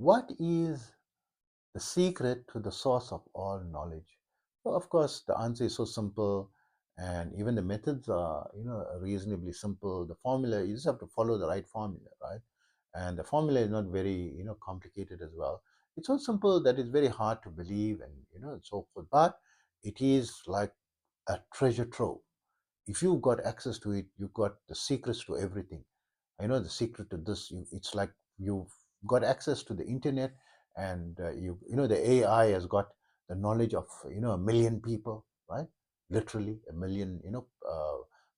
what is the secret to the source of all knowledge? So, of course, the answer is so simple, and even the methods are, reasonably simple. The formula, you just have to follow the right formula, right? And the formula is not very, complicated as well. It's so simple that it's very hard to believe, and and so forth. But it is like a treasure trove. If you've got access to it, you've got the secrets to everything. I know the secret to this. It's like you've got access to the internet, and the AI has got the knowledge of 1 million people, right? Literally 1 million,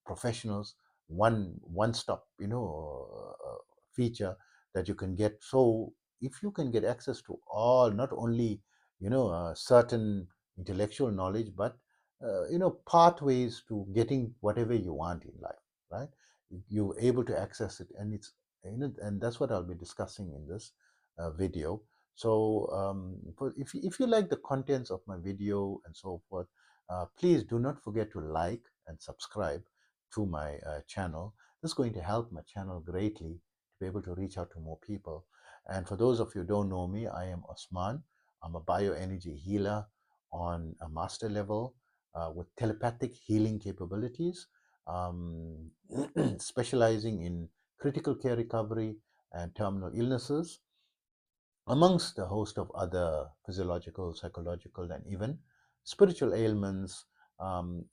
professionals. One stop, feature that you can get. So if you can get access to all, not only certain intellectual knowledge, but pathways to getting whatever you want in life, right? You're able to access it, and and that's what I'll be discussing in this video. So if you like the contents of my video and so forth, please do not forget to like and subscribe to my channel. This is going to help my channel greatly to be able to reach out to more people. And for those of you who don't know me, I am Osman. I'm a bioenergy healer on a master level with telepathic healing capabilities, um, specializing in critical care recovery and terminal illnesses, amongst a host of other physiological, psychological, and even spiritual ailments,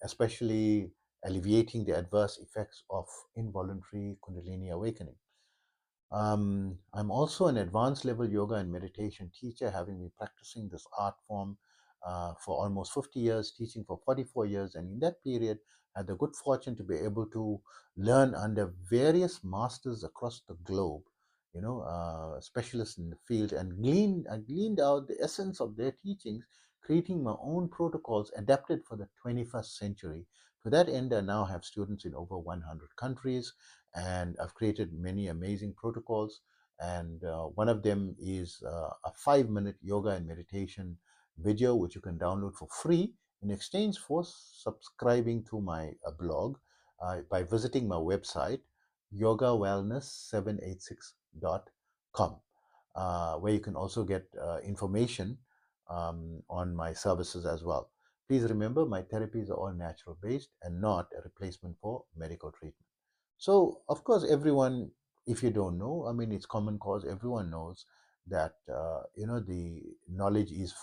especially alleviating the adverse effects of involuntary Kundalini awakening. I'm also an advanced level yoga and meditation teacher, having been practicing this art form for almost 50 years, teaching for 44 years. And in that period, I had the good fortune to be able to learn under various masters across the globe, specialists in the field, and I gleaned out the essence of their teachings, creating my own protocols adapted for the 21st century. To that end, I now have students in over 100 countries, and I've created many amazing protocols. And one of them is a 5-minute yoga and meditation video, which you can download for free in exchange for subscribing to my blog by visiting my website, yogawellness786.com, where you can also get information on my services as well. Please remember, my therapies are all natural based and not a replacement for medical treatment. So, of course, everyone, if you don't know, I mean, it's common cause. Everyone knows that the knowledge is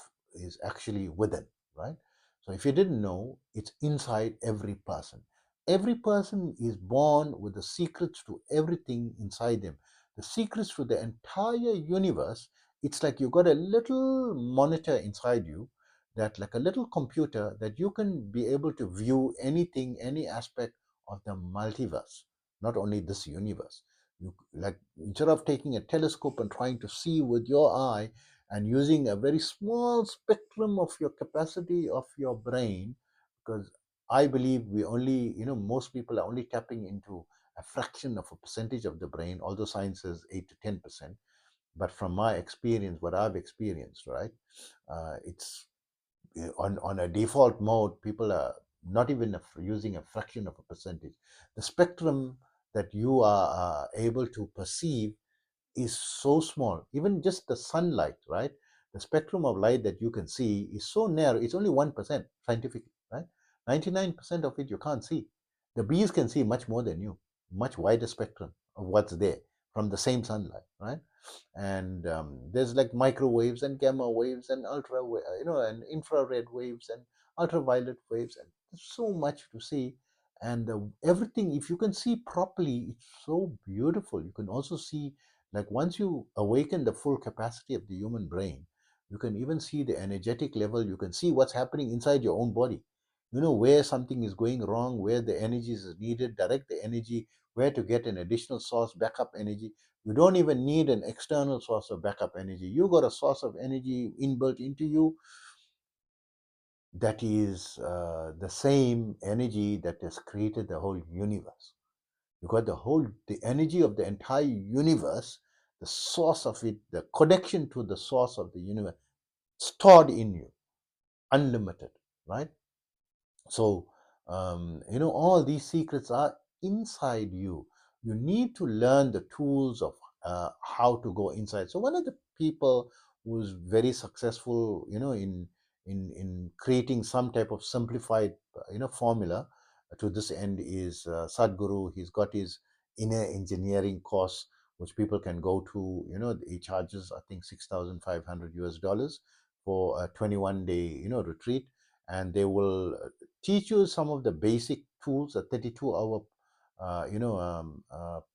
actually within, right? So, if you didn't know, it's inside every person. Every person is born with the secrets to everything inside them. The secrets to the entire universe. It's like you got a little monitor inside you, that like a little computer that you can be able to view anything, any aspect of the multiverse, not only this universe. You, like, instead of taking a telescope and trying to see with your eye and using a very small spectrum of your capacity of your brain, because I believe we only, most people are only tapping into a fraction of a percentage of the brain, although science says 8 to 10%. But from my experience, what I've experienced, right, it's on a default mode, people are not even using a fraction of a percentage. The spectrum that you are able to perceive is so small. Even just the sunlight, right? The spectrum of light that you can see is so narrow. It's only 1% scientifically, right? 99% of it you can't see. The bees can see much more than you, much wider spectrum of what's there from the same sunlight, right? And there's like microwaves and gamma waves and and infrared waves and ultraviolet waves, and there's so much to see. And everything, if you can see properly, it's so beautiful. You can also see, like, once you awaken the full capacity of the human brain, you can even see the energetic level. You can see what's happening inside your own body, where something is going wrong, where the energy is needed, direct the energy, where to get an additional source, backup energy. You don't even need an external source of backup energy. You got a source of energy inbuilt into you that is the same energy that has created the whole universe. You got the energy of the entire universe, the source of it, the connection to the source of the universe stored in you, unlimited, right? So, all these secrets are inside you. You need to learn the tools of how to go inside. So one of the people who's very successful, in creating some type of simplified, formula to this end is Sadhguru. He's got his inner engineering course, which people can go to. He charges, I think, $6,500 for a 21-day, retreat, and they will teach you some of the basic tools, a 32-hour,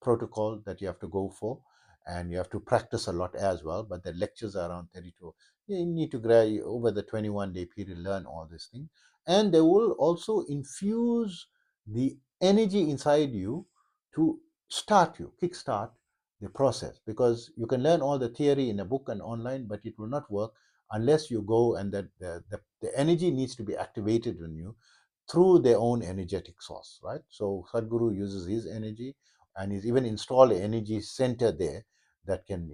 protocol that you have to go for, and you have to practice a lot as well. But the lectures are around 32. You need to over the 21-day period learn all these things, and they will also infuse the energy inside you to kickstart the process, because you can learn all the theory in a book and online, but it will not work unless you go, and that the energy needs to be activated in you through their own energetic source, right? So Sadhguru uses his energy, and he's even installed an energy center there that can,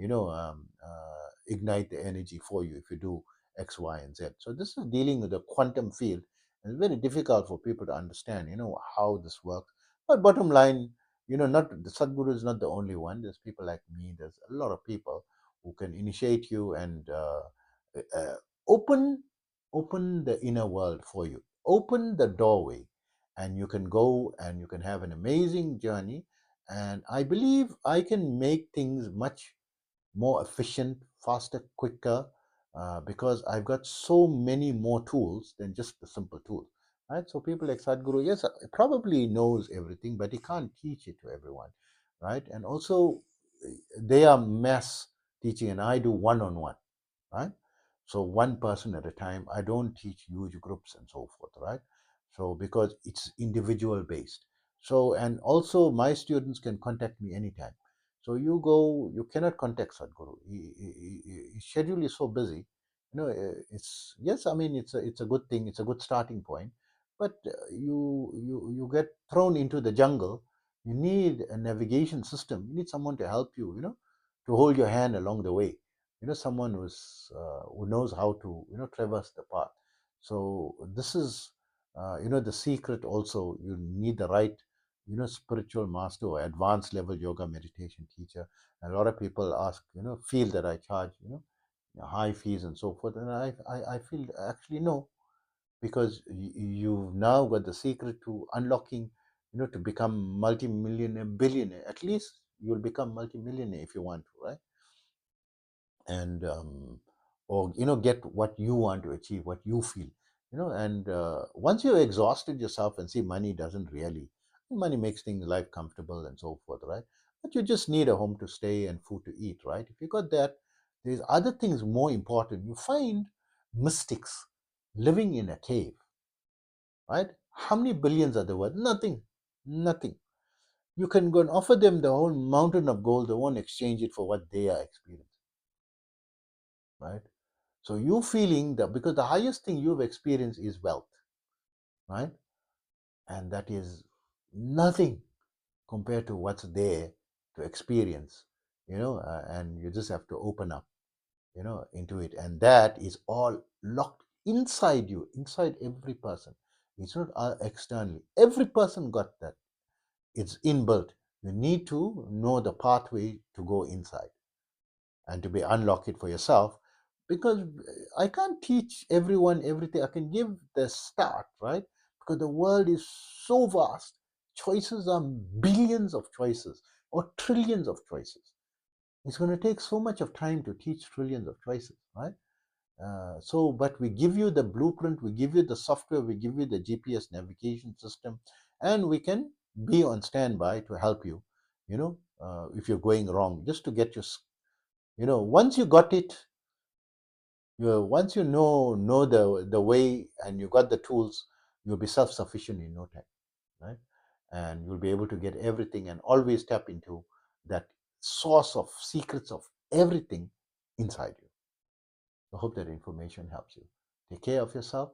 ignite the energy for you if you do X, Y, and Z. So this is dealing with the quantum field. And it's very difficult for people to understand, how this works. But bottom line, not the Sadhguru is not the only one. There's people like me. There's a lot of people who can initiate you and uh, open open the inner world for you, open the doorway, and you can go and you can have an amazing journey. And I believe I can make things much more efficient, faster, quicker, because I've got so many more tools than just the simple tools. Right? So people like Sadhguru, yes, probably knows everything, but he can't teach it to everyone. Right? And also, they are mass teaching, and I do one-on-one. Right? So one person at a time. I don't teach huge groups and so forth, right? So because it's individual based. So, and also my students can contact me anytime. So you cannot contact Sadhguru. His schedule is so busy. It's, yes, I mean, it's a good thing. It's a good starting point. But you get thrown into the jungle. You need a navigation system. You need someone to help you. To hold your hand along the way. Someone who knows how to traverse the path. So this is the secret. Also, you need the right spiritual master or advanced level yoga meditation teacher. And a lot of people feel that I charge high fees and so forth, and I feel actually no, because you've now got the secret to unlocking, to become multi-millionaire, billionaire. At least you'll become multi-millionaire if you want to, right? And or get what you want to achieve, what you feel, and once you've exhausted yourself, and see, money makes things life comfortable and so forth, right? But you just need a home to stay and food to eat, right? If you got that, there's other things more important. You find mystics living in a cave, right? How many billions are there worth? Nothing. You can go and offer them the whole mountain of gold, they won't exchange it for what they are experiencing, right? So you feeling that, because the highest thing you've experienced is wealth, right? And that is nothing compared to what's there to experience, and you just have to open up, into it. And that is all locked inside you, inside every person. It's not externally. Every person got that. It's inbuilt. You need to know the pathway to go inside and to be unlock it for yourself, because I can't teach everyone everything. I can give the start, right? Because the world is so vast. Choices are billions of choices or trillions of choices. It's going to take so much of time to teach trillions of choices, right? But we give you the blueprint, we give you the software, we give you the GPS navigation system, and we can be on standby to help you, if you're going wrong, just to get you, once you got it, once you know the way, and you got the tools, you'll be self-sufficient in no time, right? And you'll be able to get everything and always tap into that source of secrets of everything inside you. I hope that information helps you. Take care of yourself.